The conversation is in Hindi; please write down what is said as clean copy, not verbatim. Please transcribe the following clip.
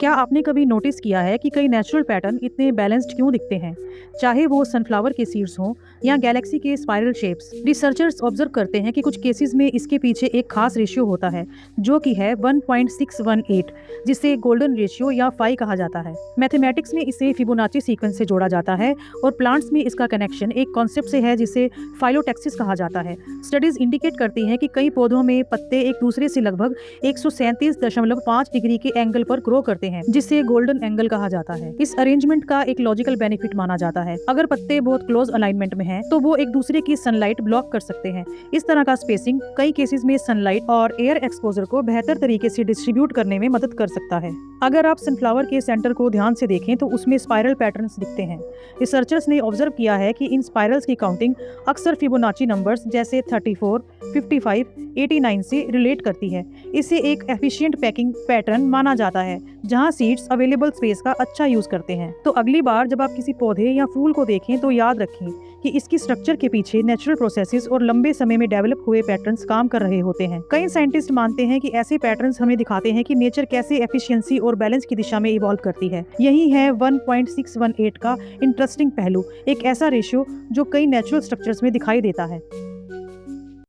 क्या आपने कभी नोटिस किया है कि कई नेचुरल पैटर्न इतने बैलेंस्ड क्यों दिखते हैं? चाहे वो सनफ्लावर के सीड्स हों या गैलेक्सी के स्पाइरल शेप्स। रिसर्चर्स ऑब्जर्व करते हैं कि कुछ केसेस में इसके पीछे एक खास रेशियो होता है, जो कि है 1.618, जिसे गोल्डन रेशियो या फाई कहा जाता है। मैथमेटिक्स में इसे फिबोनाची सीक्वेंस से जोड़ा जाता है और प्लांट्स में इसका कनेक्शन एक कॉन्सेप्ट से है जिसे फाइलोटैक्सिस कहा जाता है। स्टडीज इंडिकेट करती हैं कि कई पौधों में पत्ते एक दूसरे से लगभग 137.5 डिग्री के एंगल पर ग्रो करते हैं, जिसे गोल्डन एंगल कहा जाता है। इस अरेंजमेंट का एक लॉजिकल बेनिफिट माना जाता है। अगर पत्ते बहुत क्लोज अलाइनमेंट में हैं, तो वो एक दूसरे की सनलाइट ब्लॉक कर सकते हैं। इस तरह का स्पेसिंग कई केसेस में सनलाइट और एयर एक्सपोजर को बेहतर तरीके से डिस्ट्रीब्यूट करने में मदद कर सकता है। अगर आप सनफ्लावर के सेंटर को ध्यान से देखें तो उसमें स्पाइरल पैटर्न्स दिखते हैं। रिसर्चर्स ने ऑब्जर्व किया है कि इन स्पाइरल्स की काउंटिंग अक्सर फिबोनाची नंबर्स जैसे 34, 55, 89 से रिलेट करती है। इसे एक एफिशिएंट पैकिंग पैटर्न माना जाता है, जहां सीड्स अवेलेबल स्पेस का अच्छा यूज करते हैं। तो अगली बार जब आप किसी पौधे या फूल को देखें तो याद रखें कि इसकी स्ट्रक्चर के पीछे नेचुरल प्रोसेसेस और लंबे समय में डेवलप हुए पैटर्न्स काम कर रहे होते हैं। कई साइंटिस्ट मानते हैं कि ऐसे पैटर्न्स हमें दिखाते हैं कि नेचर कैसे एफिशिएंसी और बैलेंस की दिशा में इवॉल्व करती है। यही है 1.618 का इंटरेस्टिंग पहलू, एक ऐसा रेशियो जो कई नेचुरल स्ट्रक्चर्स में दिखाई देता है।